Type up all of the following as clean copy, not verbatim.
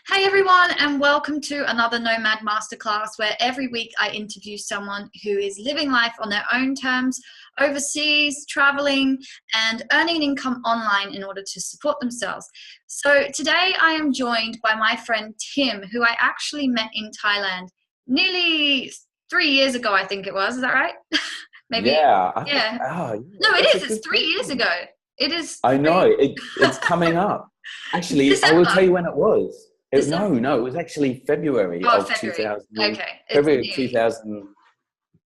Hey everyone, and welcome to another Nomad Masterclass, where every week I interview someone who is living life on their own terms, overseas, traveling, and earning an income online in order to support themselves. So today I am joined by my friend Tim, who I actually met in Thailand nearly 3 years ago, I think it was. Is that right? Maybe. Yeah, Yeah. yeah, No, it that's a is. It's good 3 years question. ago. It is I know three. it's coming up. Actually, I will December. tell you when it was. December. No, it was actually February Oh, of February. 2000, Okay. It's February of nearly 2000.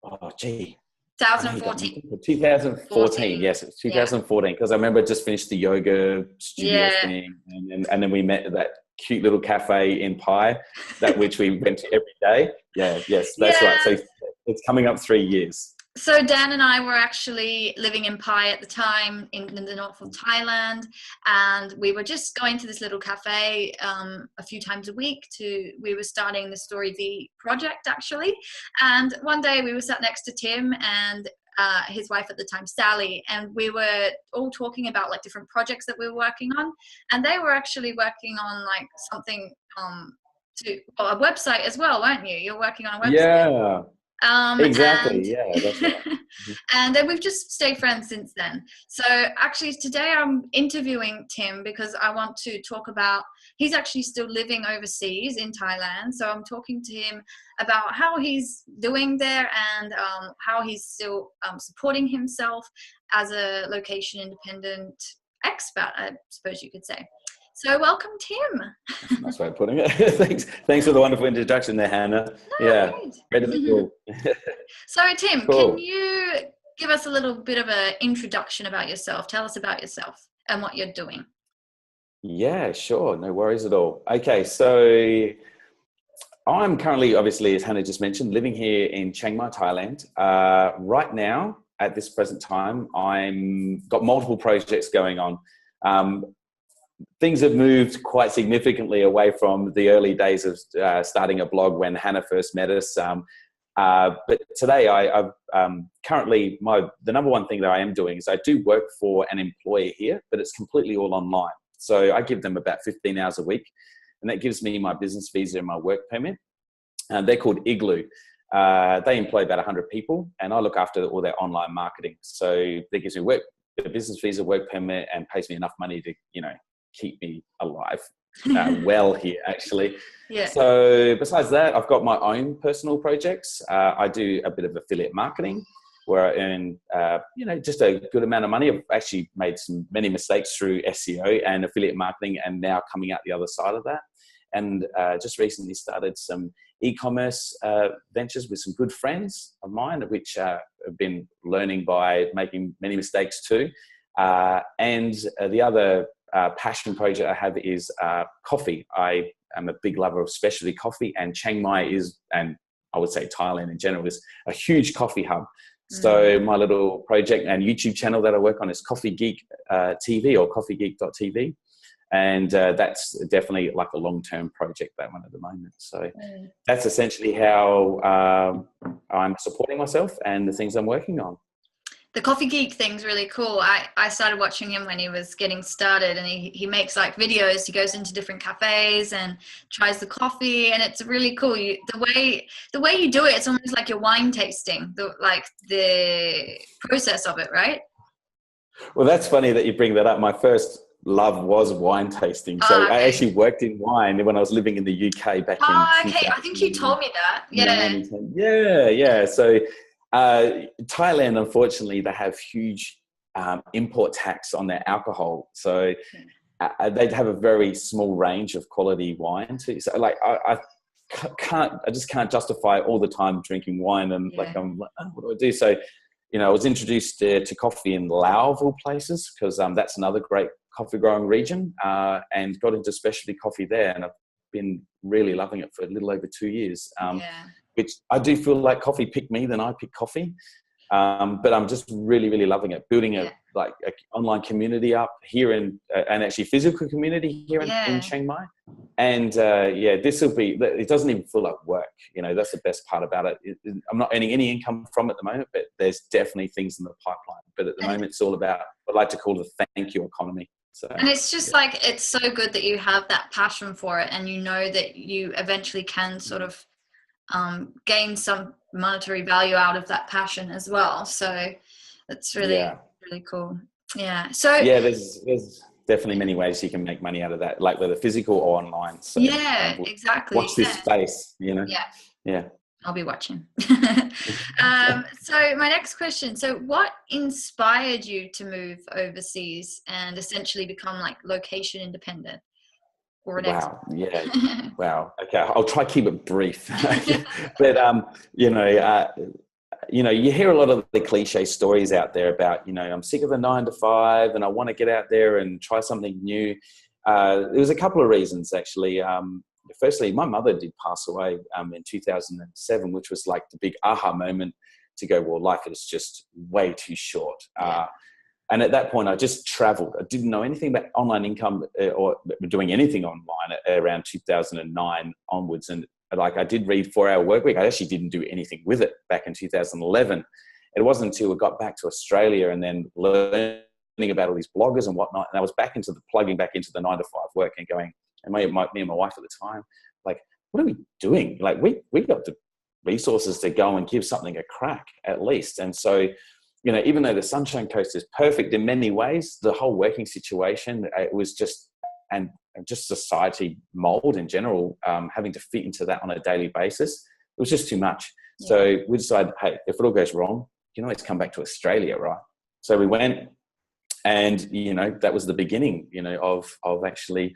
Oh, gee, I really don't 2014. want to think. 2014. 14. Yes, it was Yeah. 2014 because I remember I just finished the yoga studio Yeah. thing, and then we met at that cute little cafe in Pai, that which we went to every day. Yeah, yes, that's right. Yeah. So it's coming up 3 years. So Dan and I were actually living in Pai at the time in the north of Thailand, and we were just going to this little cafe a few times a week. We were starting the StoryV project actually, and one day we were sat next to Tim and his wife at the time, Sally, and we were all talking about like different projects that we were working on, and they were actually working on like something a website as well, weren't you? You're working on a website. Yeah. And Exactly. Yeah, that's right. Mhm. and then we've just stayed friends since then. So actually today I'm interviewing Tim because I want to talk about, he's actually still living overseas in Thailand. So I'm talking to him about how he's doing there and how he's still supporting himself as a location independent expat, I suppose you could say. So welcome, Tim. That's a nice way of putting it. Thanks for the wonderful introduction there, Hannah. No Yeah, great to meet you worries. all. So, Tim, can Cool. you give us a little bit of an introduction about yourself? Tell us about yourself and what you're doing. Yeah, sure. No worries at all. Okay, so I'm currently, obviously, as Hannah just mentioned, living here in Chiang Mai, Thailand. Right now, at this present time, I'm got multiple projects going on. Um, Things have moved quite significantly away from the early days of starting a blog when Hannah first met us. But today, I've currently the number one thing that I am doing is I do work for an employer here, but it's completely all online. So I give them about 15 hours a week, and that gives me my business visa and my work permit. They're called Igloo. They employ about 100 people, and I look after all their online marketing. So that gives me a business visa, work permit, and pays me enough money to, keep me alive well here, actually. Yeah. So besides that, I've got my own personal projects. I do a bit of affiliate marketing where I earn, just a good amount of money. I've actually made many mistakes through SEO and affiliate marketing, and now coming out the other side of that. And just recently started some e-commerce ventures with some good friends of mine, which have been learning by making many mistakes too. And the other passion project I have is coffee. I am a big lover of specialty coffee, and Chiang Mai is, and I would say Thailand in general, is a huge coffee hub. So my little project and YouTube channel that I work on is Coffee Geek TV or coffeegeek.tv. And that's definitely like a long-term project, that one at the moment. So that's essentially how I'm supporting myself and the things I'm working on. The Coffee Geek thing's really cool. I started watching him when he was getting started, and he makes like videos. He goes into different cafes and tries the coffee, and it's really cool. The way you do it, it's almost like you're wine tasting, the process of it, right? Well, that's funny that you bring that up. My first love was wine tasting. So Oh, I okay. actually worked in wine when I was living in the UK back in Oh, okay. I think you told 2009 me that. Yeah. and 10. Yeah, yeah. So Thailand, unfortunately, they have huge import tax on their alcohol. So they'd have a very small range of quality wine too. So like I just can't justify all the time drinking wine, and Yeah. I'm like, oh, what do I do? So, I was introduced to coffee in Laos, of all places, because that's another great coffee growing region, and got into specialty coffee there. And I've been really loving it for a little over 2 years, Yeah. which I do feel like coffee picked me than I picked coffee. But I'm just really, really loving it. Building a online community up here and actually physical community here in Yeah. Chiang Mai. And it doesn't even feel like work. That's the best part about it. I'm not earning any income from it at the moment, but there's definitely things in the pipeline. But at the moment, it's all about what I like to call the thank you economy. So, and it's just like, it's so good that you have that passion for it, and you know that you eventually can sort of gain some monetary value out of that passion as well. So it's really, yeah. really cool. Yeah. So Yeah, there's definitely many ways you can make money out of that, like whether physical or online. So yeah, exactly. watch this space, you know. Yeah. Yeah. I'll be watching. So my next question. So what inspired you to move overseas and essentially become like location independent or an Wow. Yeah. expert? Wow. Okay. I'll try to keep it brief. But you hear a lot of the cliche stories out there about, I'm sick of the 9 to 5 and I want to get out there and try something new. There was a couple of reasons, actually. Firstly, my mother did pass away in 2007, which was like the big aha moment to go, well, life is just way too short. Yeah. And at that point, I just traveled. I didn't know anything about online income or doing anything online around 2009 onwards. And like, I did read 4-Hour Workweek. I actually didn't do anything with it back in 2011. It wasn't until I got back to Australia and then learning about all these bloggers and whatnot. And I was plugging back into the 9 to 5 work and going, and me and my wife at the time, like, what are we doing? Like, we got the resources to go and give something a crack at least. And so, even though the Sunshine Coast is perfect in many ways, the whole working situation, it was just society mold in general, having to fit into that on a daily basis, it was just too much. Yeah. So we decided, hey, if it all goes wrong, let's come back to Australia, right? So we went, and that was the beginning, of actually,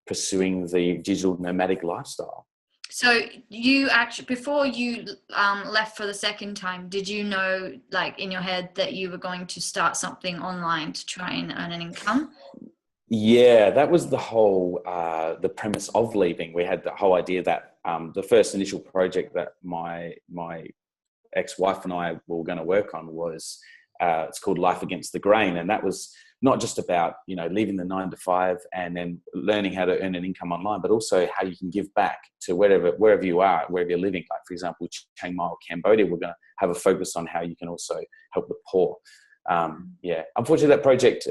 pursuing the digital nomadic lifestyle. So you actually, before you left for the second time, did you know, like in your head, that you were going to start something online to try and earn an income? Yeah, that was the whole, the premise of leaving. We had the whole idea that the first initial project that my ex-wife and I were going to work on was, it's called Life Against the Grain. And that was not just about, leaving the 9 to 5 and then learning how to earn an income online, but also how you can give back to wherever you are, wherever you're living. Like, for example, Chiang Mai, Cambodia, we're going to have a focus on how you can also help the poor. Unfortunately, that project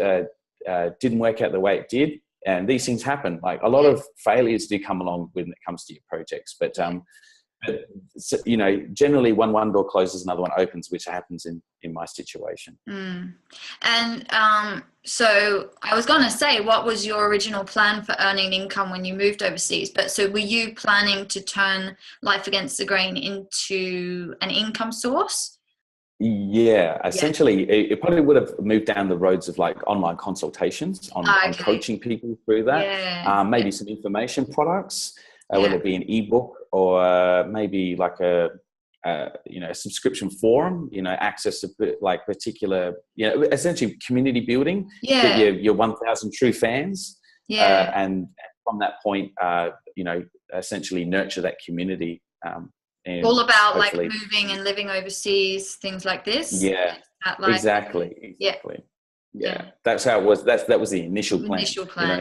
didn't work out the way it did. And these things happen. Like, a lot of failures do come along when it comes to your projects. But generally one door closes, another one opens, which happens in my situation. And so I was going to say, what was your original plan for earning income when you moved overseas? But so were you planning to turn Life Against the Grain into an income source? Yeah, essentially, it probably would have moved down the roads of like online consultations on coaching people through that. Maybe some information products, whether it be an ebook or maybe like a subscription forum, access to like particular, essentially community building. Get your 1,000 true fans. And from that point, essentially nurture that community. All about like moving and living overseas, things like this. Exactly. Yeah, that's how it was. That was the initial plan.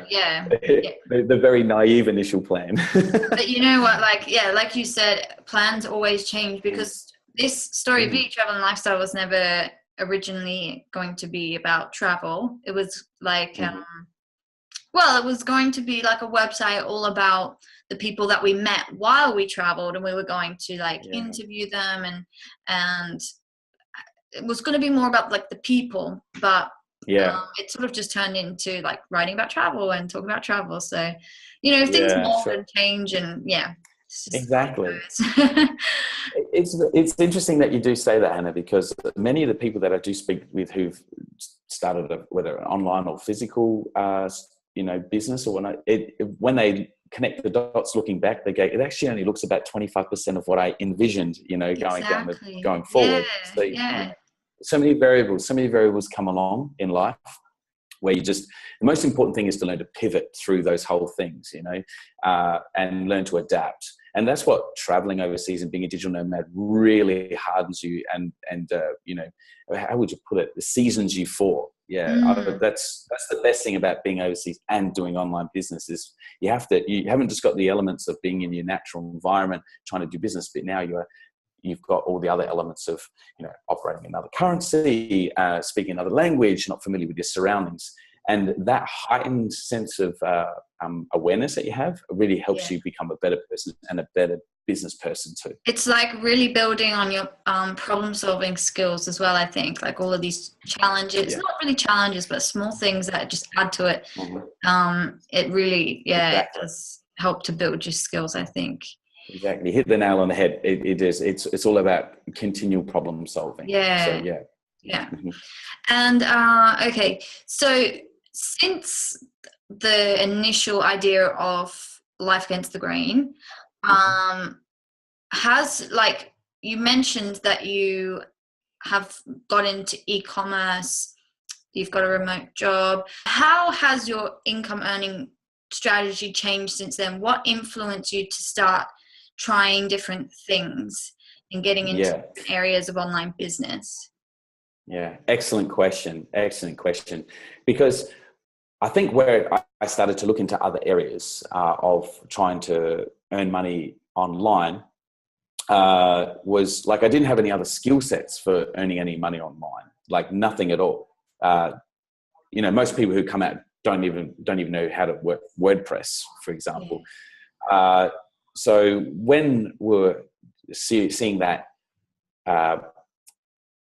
The very naive initial plan. But you know what? Like you said, plans always change, because this StoryV travel and lifestyle was never originally going to be about travel. It was like, it was going to be like a website all about the people that we met while we traveled, and we were going to interview them, and it was going to be more about like the people, but it sort of just turned into like writing about travel and talking about travel. So, things mold and change, and exactly. It's interesting that you do say that, Hannah, because many of the people that I do speak with who've started whether an online or physical, business or when they connect the dots looking back, they go, it actually only looks about 25% of what I envisioned, going forward. So many variables come along in life where the most important thing is to learn to pivot through those whole things, and learn to adapt. And that's what traveling overseas and being a digital nomad really hardens you and how would you put it? It seasons you for. That's the best thing about being overseas and doing online business is you haven't just got the elements of being in your natural environment trying to do business, but now you've got all the other elements of, operating another currency, speaking another language, not familiar with your surroundings. And that heightened sense of awareness that you have really helps you become a better person and a better business person too. It's like really building on your problem solving skills as well, I think. Like all of these challenges, not really challenges, but small things that just add to it. It really, it does help to build your skills, I think. Exactly. Hit the nail on the head. It is. It's all about continual problem solving. Yeah. So, And okay, so since the initial idea of Life Against the Grain, has, like, you mentioned that you have got into e-commerce, you've got a remote job. How has your income earning strategy changed since then? What influenced you to start trying different things and getting into areas of online business? Yeah, excellent question. Because I think where I started to look into other areas of trying to earn money online was like I didn't have any other skill sets for earning any money online, like nothing at all. Most people who come out don't even know how to work WordPress, for example. So when we're seeing that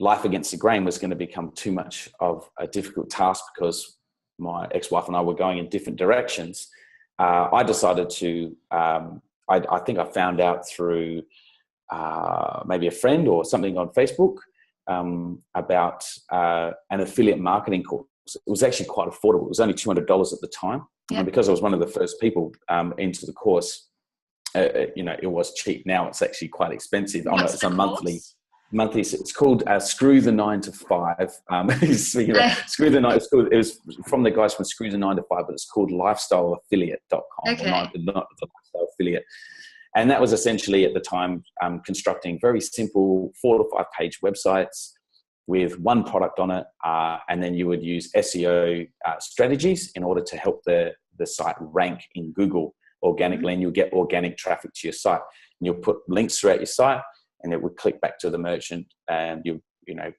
Life Against the Grain was going to become too much of a difficult task because my ex-wife and I were going in different directions, I decided to, I think I found out through maybe a friend or something on Facebook about an affiliate marketing course. It was actually quite affordable. It was only $200 at the time. And because I was one of the first people into the course, it was cheap. Now it's actually quite expensive. It's a monthly. It's called Screw the 9 to 5. Speaking of Screw the 9, it was from the guys from Screw the 9 to 5, but it's called lifestyleaffiliate.com. Okay. Not the lifestyle affiliate. And that was essentially at the time constructing very simple 4 to 5 page websites with one product on it. And then you would use SEO strategies in order to help the site rank in Google organically, and you'll get organic traffic to your site. And you'll put links throughout your site, and it would click back to the merchant, and you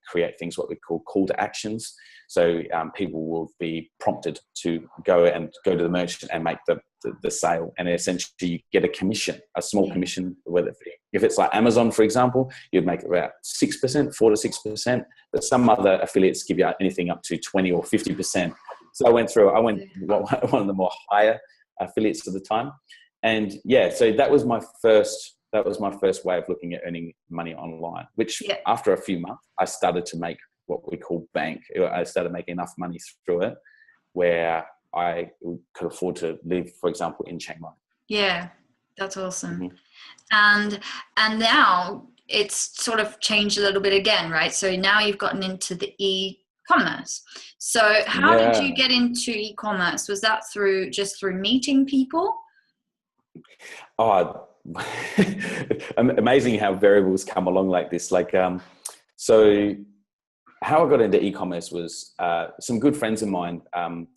create things what we call call to actions. So people will be prompted to go to the merchant and make the sale, and essentially you get a commission, a small commission. Whether if it's like Amazon, for example, you'd make about 6%, 4 to 6%, but some other affiliates give you anything up to 20 or 50%. So I went one of the more higher affiliates at the time, and so that was my first way of looking at earning money online, which after a few months, I started to make what we call bank. I started making enough money through it where I could afford to live, for example, in Chiang Mai. Yeah, that's awesome. And now it's sort of changed a little bit again, right? So now you've gotten into the e-commerce. So how did you get into e-commerce? Was that just through meeting people? Oh, amazing how variables come along like this. So how I got into e-commerce was some good friends of mine.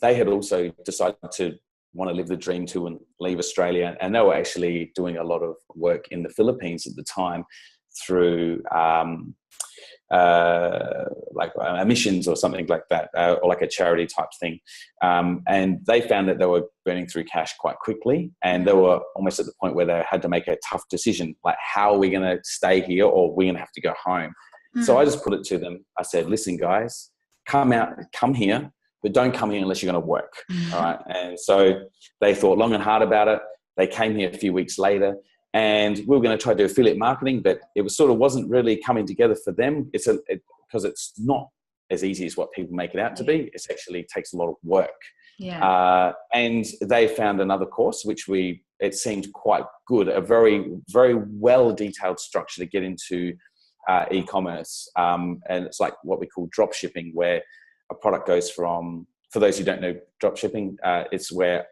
They had also decided to want to live the dream too and leave Australia, and they were actually doing a lot of work in the Philippines at the time through like missions or something like that, or like a charity type thing. And they found that they were burning through cash quite quickly, and they were almost at the point where they had to make a tough decision, like how are we going to stay here or we're going to have to go home. So I just put it to them. I said, listen guys, come here, but don't come here unless you're going to work. All right. And so they thought long and hard about it. They came here a few weeks later, and we were going to try to do affiliate marketing, but it wasn't really coming together for them. Because it's not as easy as what people make it out to be. It actually takes a lot of work. And they found another course, which it seemed quite good, a very, very well detailed structure to get into e-commerce. And it's like what we call drop shipping, where a product goes from, for those who don't know drop shipping, it's where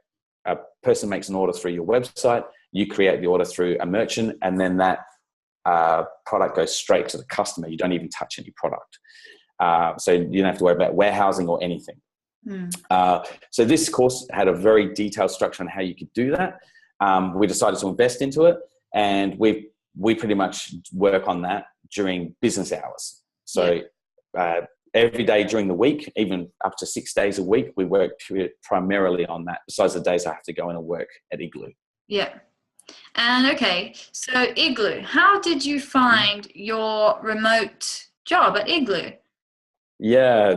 a person makes an order through your website, you create the order through a merchant, and then that product goes straight to the customer. You don't even touch any product. So you don't have to worry about warehousing or anything. So this course had a very detailed structure on how you could do that. We decided to invest into it, and we pretty much work on that during business hours. So every day during the week, even up to 6 days a week, we work primarily on that, besides the days I have to go in and work at Igloo. Yeah. And okay, so Igloo, how did you find your remote job at Igloo? Yeah,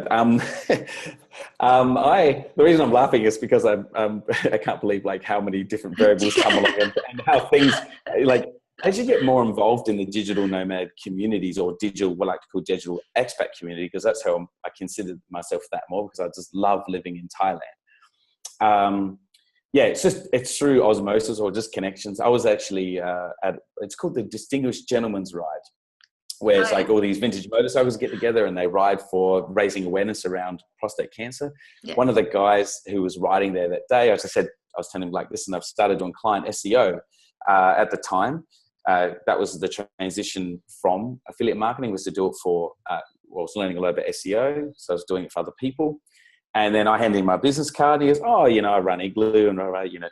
the reason I'm laughing is because I can't believe like how many different variables come along and how things like, as you get more involved in the digital nomad communities or what I like to call digital expat community, because that's how I consider myself that more, because I just love living in Thailand. Yeah, it's through osmosis or just connections. I was actually it's called the Distinguished Gentleman's Ride, where it's like all these vintage motorcycles get together and they ride for raising awareness around prostate cancer. Yeah. One of the guys who was riding there that day, as I said, I was telling him like, listen, I've started doing client SEO at the time. That was the transition from affiliate marketing, was to do it for, I was learning a lot about SEO. So I was doing it for other people. And then I handed him my business card. He goes, oh, I run Igloo,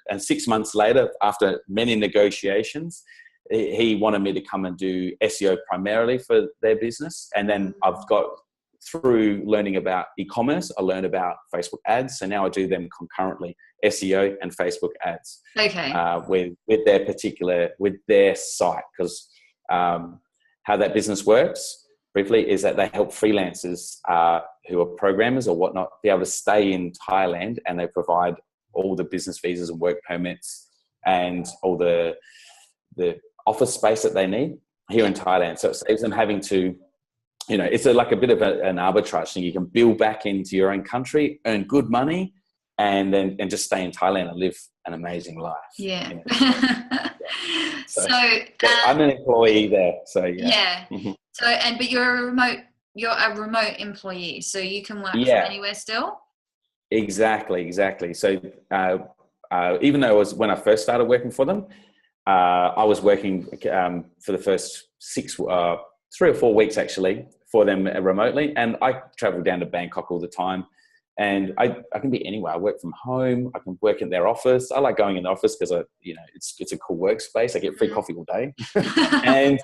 and 6 months later, after many negotiations, he wanted me to come and do SEO primarily for their business. And then through learning about e-commerce, I learned about Facebook ads. So now I do them concurrently, SEO and Facebook ads. Okay. With their site. Because how that business works briefly is that they help freelancers who are programmers or whatnot be able to stay in Thailand, and they provide all the business visas and work permits and all the office space that they need here in Thailand. So it saves them having to, it's like a bit of an arbitrage thing. You can build back into your own country, earn good money, and just stay in Thailand and live an amazing life. Yeah. So I'm an employee there. So yeah. Yeah. But you're a remote employee, so you can work from anywhere still. Exactly. So even though when I first started working for them, I was working for the first 3 or 4 weeks actually for them remotely, and I travel down to Bangkok all the time, and I can be anywhere. I work from home. I can work in their office. I like going in the office because it's a cool workspace. I get free coffee all day, and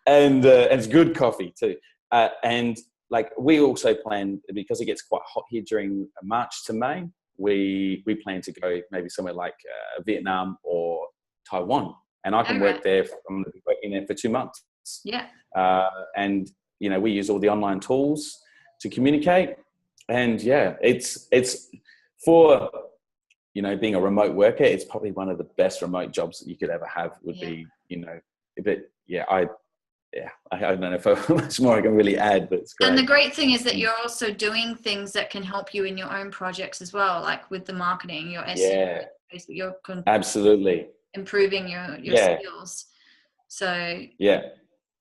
it's good coffee too. And like we also plan, because it gets quite hot here during March to May. We plan to go maybe somewhere like Vietnam or Taiwan, and I can work there. I'm going to be working there for 2 months. Yeah. And we use all the online tools to communicate, and it's for being a remote worker. It's probably one of the best remote jobs that you could ever have. Would be I don't know if how much more I can really add, but it's great. And the great thing is that you're also doing things that can help you in your own projects as well, like with the marketing, your SEO, you're absolutely improving your skills. So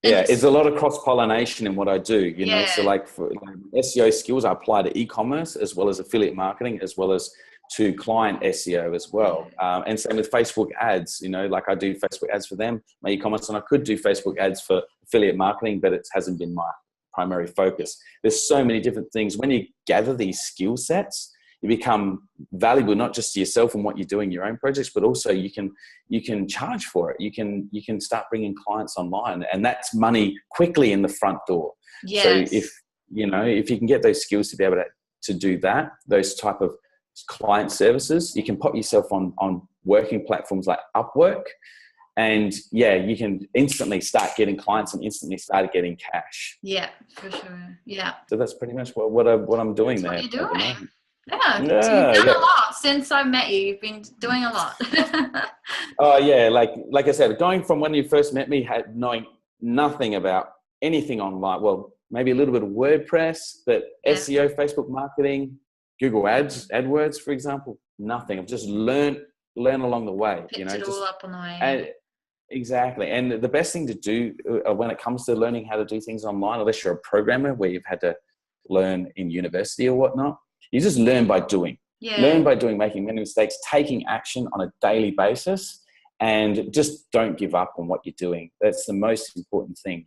it's a lot of cross-pollination in what I do, so like for SEO skills I apply to e-commerce as well as affiliate marketing as well as to client SEO as well. And same with Facebook ads, like I do Facebook ads for them, my e-commerce, and I could do Facebook ads for affiliate marketing, but it hasn't been my primary focus. There's so many different things. When you gather these skill sets, you become valuable, not just to yourself and what you do in your own projects, but also you can charge for it. You can start bringing clients online, and that's money quickly in the front door. Yes. So if you can get those skills to be able to do that, those type of client services, you can put yourself on working platforms like Upwork, and you can instantly start getting clients and instantly start getting cash. Yeah, for sure. Yeah. So that's pretty much what I'm doing there. What you're doing. So you've done a lot since I met you. You've been doing a lot. Oh yeah, like I said, going from when you first met me, knowing nothing about anything online. Well, maybe a little bit of WordPress, but SEO, Facebook marketing, Google AdWords, for example, nothing. I've just learn along the way. Picked it all up on the way. And exactly. And the best thing to do when it comes to learning how to do things online, unless you're a programmer where you've had to learn in university or whatnot, you just learn by doing. Yeah. Learn by doing, making many mistakes, taking action on a daily basis, and just don't give up on what you're doing. That's the most important thing,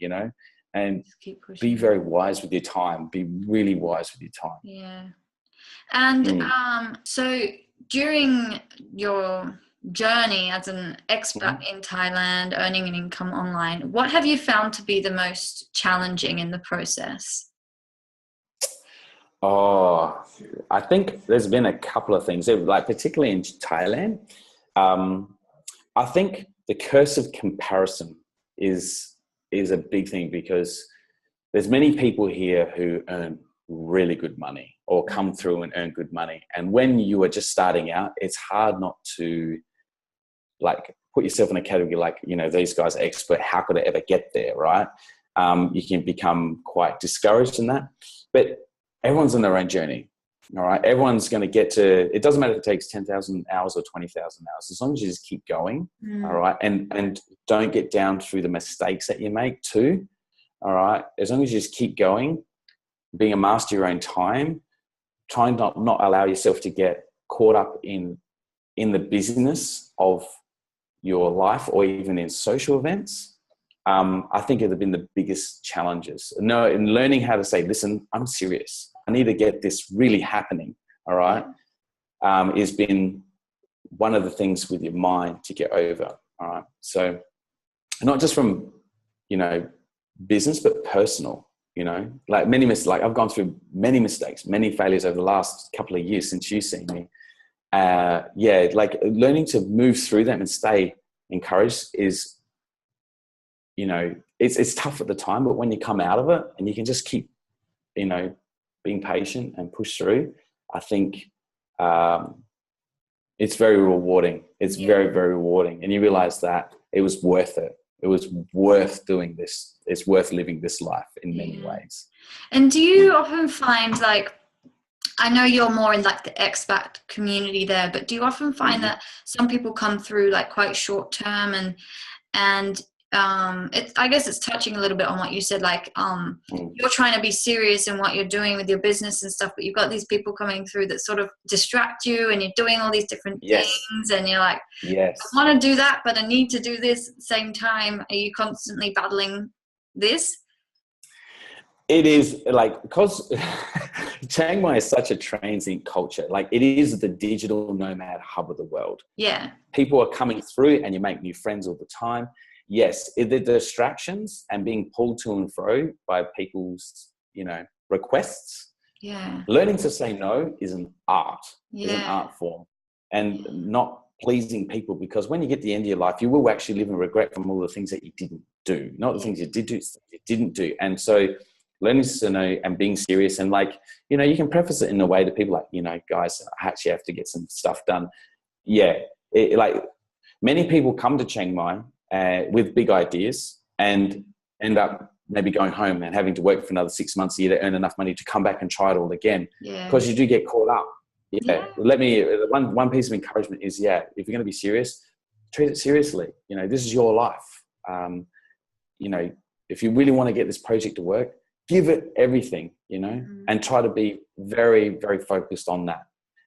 and be very wise with your time. Be really wise with your time. Yeah. And so during your journey as an expat in Thailand, earning an income online, what have you found to be the most challenging in the process? Oh, I think there's been a couple of things, like particularly in Thailand. I think the curse of comparison is a big thing, because there's many people here who earn really good money or come through and earn good money. And when you are just starting out, it's hard not to like put yourself in a category like, you know, these guys are expert. How could I ever get there? Right. You can become quite discouraged in that, but everyone's on their own journey. All right. Everyone's going to get to, it doesn't matter if it takes 10,000 hours or 20,000 hours, as long as you just keep going. All right. And don't get down through the mistakes that you make too. All right. As long as you just keep going, being a master of your own time, trying not allow yourself to get caught up in the business of your life or even in social events. I think it have been the biggest challenges. No, in learning how to say, listen, I'm serious. I need to get this really happening. All right. Has been one of the things with your mind to get over. All right. So not just from, you know, business, but personal, you know, like I've gone through many mistakes, many failures over the last couple of years since you've seen me. Like learning to move through them and stay encouraged is, you know, it's tough at the time, but when you come out of it and you can just keep, you know, being patient and push through, I think it's very rewarding. It's very, very rewarding. And you realize that it was worth it. It was worth doing this. It's worth living this life in many ways. And do you often find, like, I know you're more in like the expat community there, but do you often find that some people come through like quite short term and I guess it's touching a little bit on what you said, like you're trying to be serious in what you're doing with your business and stuff, but you've got these people coming through that sort of distract you, and you're doing all these different things, and you're like, I want to do that, but I need to do this at the same time. Are you constantly battling this? It is, like, because Chiang Mai is such a transient culture. Like, it is the digital nomad hub of the world. Yeah. People are coming through and you make new friends all the time. Yes, the distractions and being pulled to and fro by people's, you know, requests. Yeah. Learning to say no is an art, is an art form, and not pleasing people, because when you get to the end of your life, you will actually live in regret from all the things that you didn't do, not the things you did do, you didn't do. And so learning to know and being serious, and like, you know, you can preface it in a way to people like, you know, guys, I actually have to get some stuff done. Yeah. Like many people come to Chiang Mai with big ideas and end up maybe going home and having to work for another 6 months a year to earn enough money to come back and try it all again. Because you do get caught up. Let me, one piece of encouragement is, if you're going to be serious, treat it seriously. You know, this is your life. You know, if you really want to get this project to work, give it everything, you know, and try to be very, very focused on that.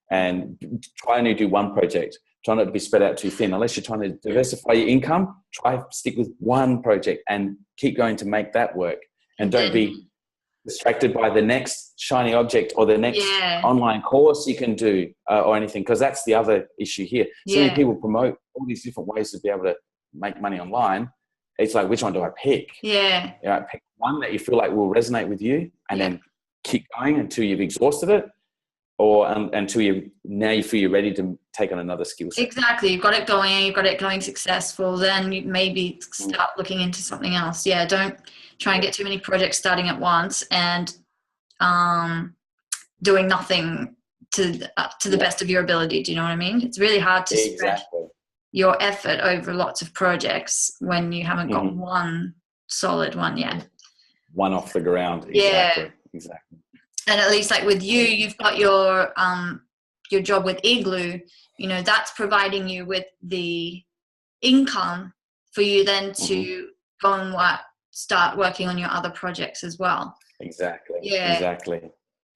And try and do one project. Try not to be spread out too thin. Unless you're trying to diversify your income, try stick with one project and keep going to make that work. And don't be distracted by the next shiny object or the next online course you can do or anything, because that's the other issue here. So many people promote all these different ways to be able to make money online. It's like, which one do I pick? Pick one that you feel like will resonate with you, and then keep going until you've exhausted it, or until you feel you're ready to take on another skill set. Exactly. You've got it going successful, then you maybe start looking into something else. Don't try and get too many projects starting at once and doing nothing to the best of your ability. Do you know what I mean? It's really hard to spread your effort over lots of projects when you haven't got one solid one yet. One off the ground. Exactly. And at least like with you, you've got your job with Igloo, you know, that's providing you with the income for you then to go and start working on your other projects as well. Exactly.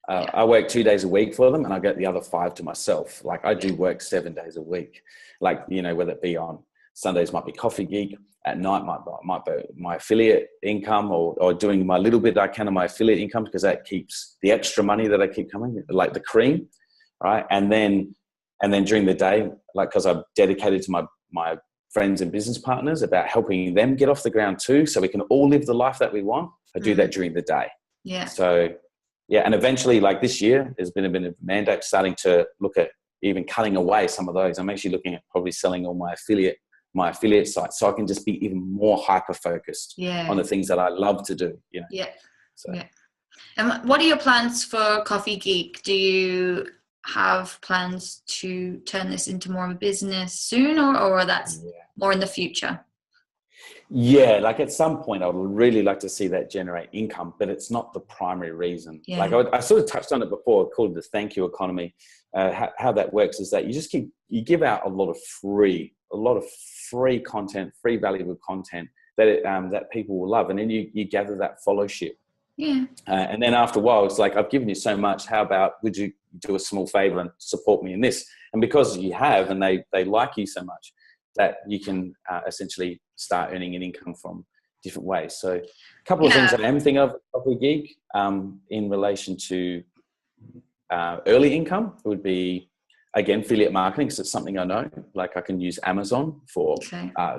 I work 2 days a week for them, and I get the other 5 to myself. Like, I do work 7 days a week. Like, you know, whether it be on Sundays might be Coffee Geek, at night might be my affiliate income, or doing my little bit I can of my affiliate income, because that keeps the extra money that I keep coming, like the cream, right? And then during the day, like, because I'm dedicated to my friends and business partners about helping them get off the ground too, so we can all live the life that we want. I do that during the day. So yeah. And eventually, like this year, there's been a bit of mandate starting to look at even cutting away some of those. I'm actually looking at probably selling all my affiliate sites, so I can just be even more hyper focused on the things that I love to do. You know. Yeah. So. Yeah. And what are your plans for Coffee Geek? Do you have plans to turn this into more of a business soon, or that's more in the future? Yeah, like at some point I would really like to see that generate income, but it's not the primary reason. Like I sort of touched on it before, called the thank you economy. How that works is that you give out a lot of free content, free valuable content that people will love, and then you gather that followership. Yeah. And then after a while, it's like, I've given you so much. How about, would you do a small favor and support me in this? And because you have, and they like you so much, that you can essentially start earning an income from different ways. So a couple of things I am thinking of Coffee Geek in relation to early income would be, again, affiliate marketing, because it's something I know. Like I can use Amazon for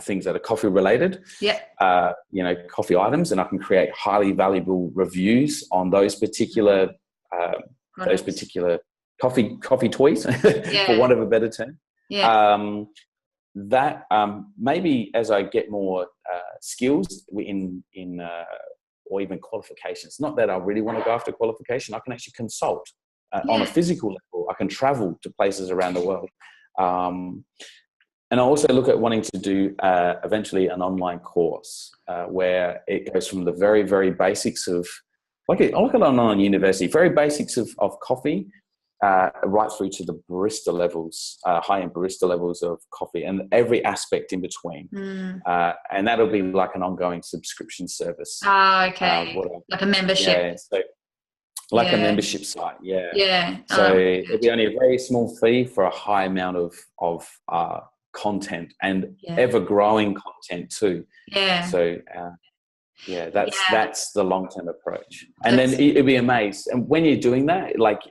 things that are coffee related, coffee items, and I can create highly valuable reviews on those particular coffee toys, for want of a better term. That maybe as I get more skills in or even qualifications, not that I really want to go after qualification, I can actually consult on a physical level. I can travel to places around the world. And I also look at wanting to do eventually an online course where it goes from the very, very basics of, I look at an online university, very basics of coffee, right through to the barista levels, high-end barista levels of coffee, and every aspect in between. And that'll be like an ongoing subscription service. Like a membership. Yeah, so like a membership site. So it'll be only a very small fee for a high amount of content, and ever-growing content too. So that's the long-term approach. And then you'll be amazed. And when you're doing that, like,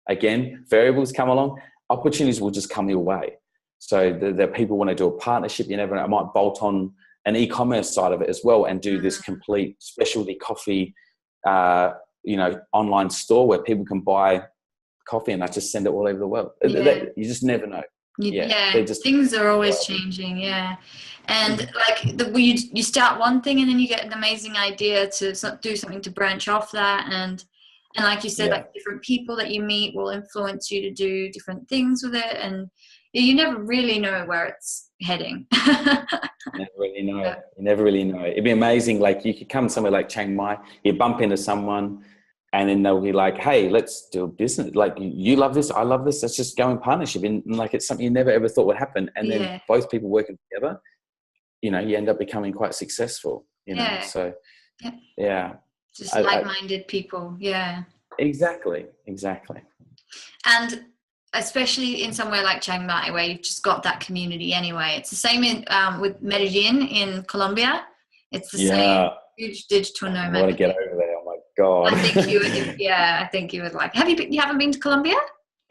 again, variables come along, opportunities will just come your way. So the people want to do a partnership, you never know, I might bolt on an e-commerce side of it as well and do this complete specialty coffee, online store where people can buy coffee, and I just send it all over the world. You just never know. Things are always changing. And like you start one thing, and then you get an amazing idea to do something to branch off that, and like you said, like different people that you meet will influence you to do different things with it, and you never really know where it's heading. You never really know. It'd be amazing. Like you could come somewhere like Chiang Mai, you bump into someone, and then they'll be like, "Hey, let's do a business. Like you love this, I love this. Let's just go in partnership." And like it's something you never ever thought would happen. And then both people working together, you end up becoming quite successful. So just like-minded people. Exactly. And especially in somewhere like Chiang Mai, where you've just got that community anyway. It's the same with Medellin in Colombia. It's the same. Huge digital nomad. I want to get over there. Oh my God. I think you would. I think you would like. You haven't been to Colombia?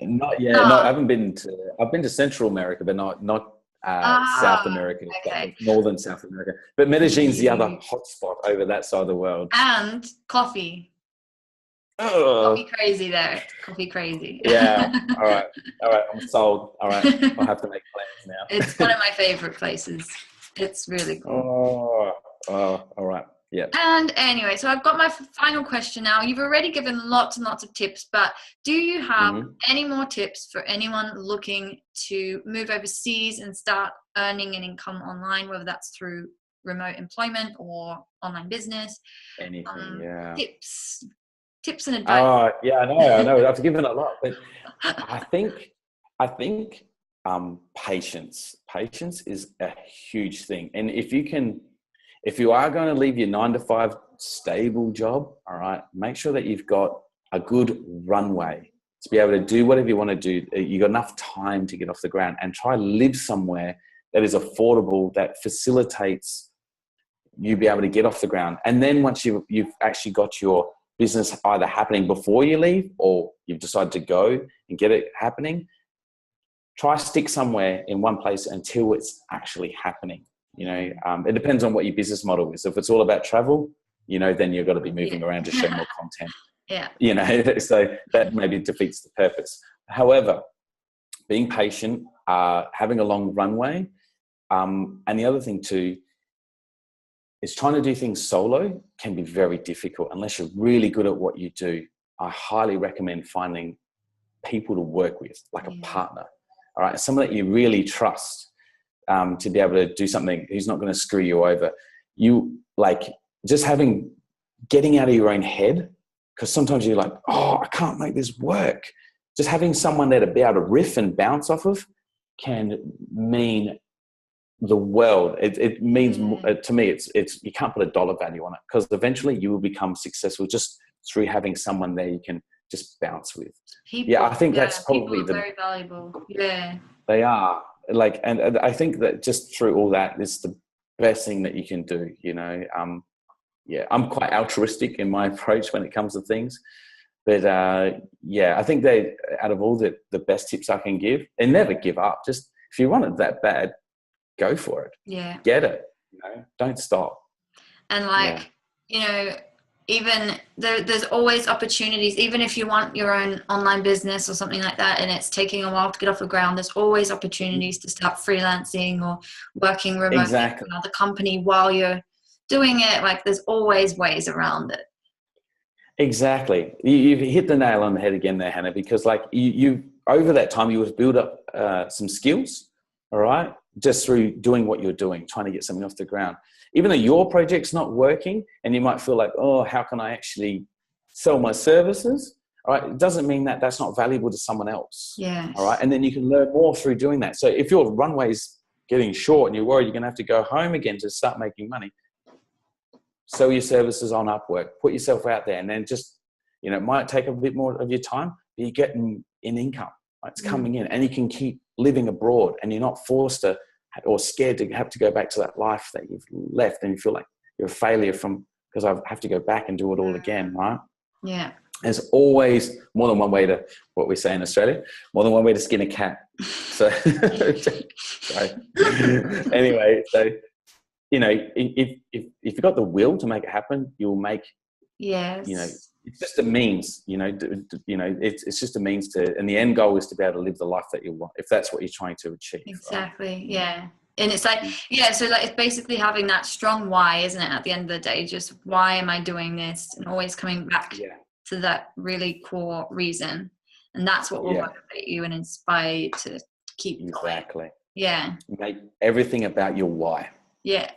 Not yet. No, I haven't been to. I've been to Central America, but not South America, Northern South America. But Medellin's the other hotspot over that side of the world. And coffee. Coffee crazy there. Coffee crazy. All right. I'm sold. All right. I'll have to make plans now. It's one of my favorite places. It's really cool. Oh, all right. Yeah. And anyway, so I've got my final question now. You've already given lots and lots of tips, but do you have any more tips for anyone looking to move overseas and start earning an income online, whether that's through remote employment or online business? Anything, Tips and advice. I know. I've given a lot, but I think patience is a huge thing. And if you are going to leave your 9-to-5 stable job, all right, make sure that you've got a good runway to be able to do whatever you want to do. You've got enough time to get off the ground, and try to live somewhere that is affordable, that facilitates you be able to get off the ground. And then once you've actually got your business either happening before you leave, or you've decided to go and get it happening, try stick somewhere in one place until it's actually happening. It depends on what your business model is. If it's all about travel, then you've got to be moving around to show more content. Yeah. You know, so that maybe defeats the purpose. However, being patient, having a long runway, and the other thing too is trying to do things solo can be very difficult unless you're really good at what you do. I highly recommend finding people to work with, like a partner, all right, someone that you really trust, to be able to do something who's not going to screw you over. You like just getting out of your own head, because sometimes you're like, oh, I can't make this work. Just having someone there to be able to riff and bounce off of can mean the world. It means to me, it's you can't put a dollar value on it, because eventually you will become successful just through having someone there you can just bounce with. I think that's probably very valuable. Yeah, they are, like, and I think that just through all that is the best thing that you can do. You know, I'm quite altruistic in my approach when it comes to things. But I think they, out of all the best tips I can give, and never give up. Just if you want it that bad, go for it. Yeah. Get it. You know, don't stop. And you know, even there's always opportunities, even if you want your own online business or something like that, and it's taking a while to get off the ground, there's always opportunities to start freelancing or working remotely for another company while you're doing it. Like, there's always ways around it. Exactly. You've hit the nail on the head again there, Hannah, because like you over that time, you have built up some skills, all right, just through doing what you're doing, trying to get something off the ground. Even though your project's not working and you might feel like, oh, how can I actually sell my services? All right. It doesn't mean that that's not valuable to someone else. Yeah. All right. And then you can learn more through doing that. So if your runway's getting short and you're worried you're going to have to go home again to start making money, sell your services on Upwork, put yourself out there, and then just, you know, it might take a bit more of your time, but you're getting an income. Right? It's coming in, and you can keep living abroad, and you're not forced to or scared to have to go back to that life that you've left, and you feel like you're a failure because I have to go back and do it all again, right? Yeah. There's always more than one way to, what we say in Australia, more than one way to skin a cat. So, sorry. Anyway, so, you know, if you've got the will to make it happen, you'll make. Yes. You know, it's just a means. You know, it's just a means to, and the end goal is to be able to live the life that you want, if that's what you're trying to achieve. Exactly. Right? Yeah. And it's like, so like it's basically having that strong why, isn't it? At the end of the day, just why am I doing this, and always coming back to that really core reason, and that's what will motivate you and inspire you to keep going. Exactly. Yeah. Make everything about your why. Yeah.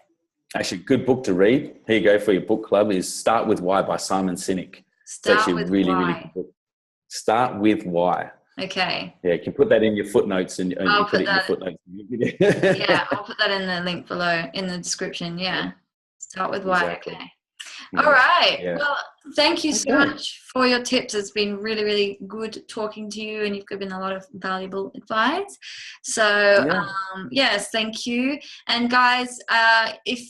Actually, good book to read. Here you go for your book club is Start With Why by Simon Sinek. It's actually really good book. Start with why. Okay. Yeah, you can put that in your footnotes and you put it in your footnotes. Yeah, I'll put that in the link below in the description. Yeah. Start with why. Exactly. Okay. Yeah. All right. Yeah. Well, thank you so much for your tips. It's been really, really good talking to you, and you've given a lot of valuable advice. So, yes, thank you. And guys, if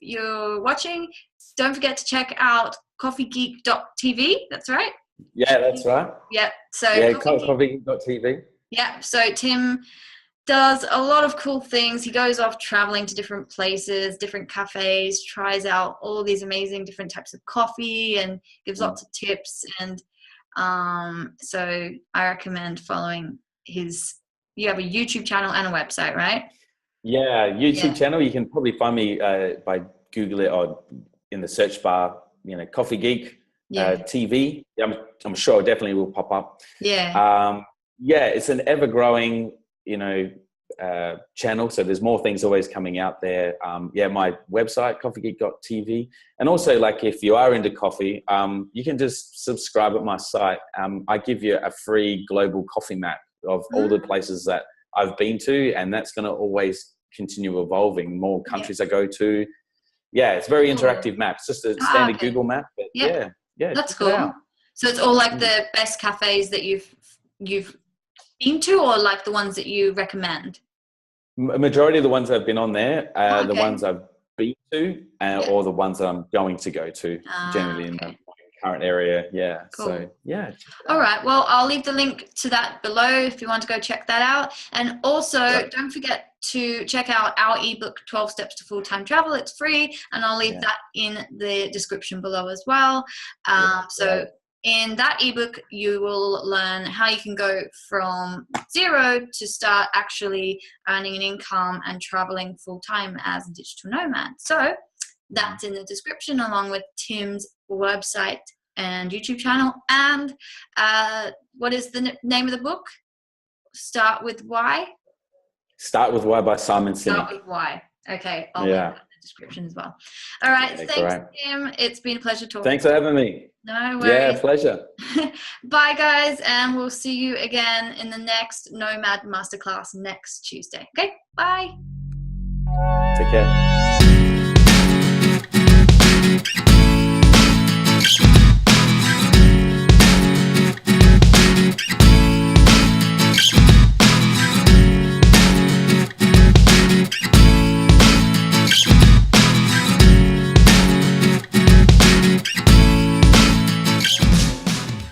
you're watching, don't forget to check out coffeegeek.tv. That's right. Yeah, that's right. Yep. So coffeegeek.tv. Yeah. So Tim does a lot of cool things. He goes off traveling to different places, different cafes, tries out all these amazing different types of coffee, and gives lots of tips. And so I recommend following his. You have a YouTube channel and a website, right? Yeah, YouTube channel. You can probably find me by Google it or in the search bar. You know, Coffee Geek TV. I'm sure it definitely will pop up. Yeah. It's an ever-growing, channel. So there's more things always coming out there. My website, coffeegeek.tv. And also, like, if you are into coffee, you can just subscribe at my site. I give you a free global coffee map of all the places that I've been to, and that's going to always continue evolving. More countries I go to. Yeah, it's a very interactive map. It's just a standard Google map. But yeah, that's cool. So it's all like the best cafes that you've been to, or like the ones that you recommend? A majority of the ones I've been on there are the ones I've been to, or the ones that I'm going to go to, generally in the current area. Yeah. Cool. So all right, well, I'll leave the link to that below if you want to go check that out. And also don't forget to check out our ebook 12 Steps to Full-Time Travel. It's free, and I'll leave that in the description below as well. In that ebook, you will learn how you can go from zero to start actually earning an income and traveling full-time as a digital nomad. So that's in the description, along with Tim's website and YouTube channel. And what is the name of the book? Start with Why? Start with Why by Simon Sinek. Start with Why. Okay, I'll link that in the description as well. All right, thanks, Tim. It's been a pleasure talking. Thanks for having me. No worries. Yeah, pleasure. Bye, guys, and we'll see you again in the next Nomad Masterclass next Tuesday. Okay, bye. Take care.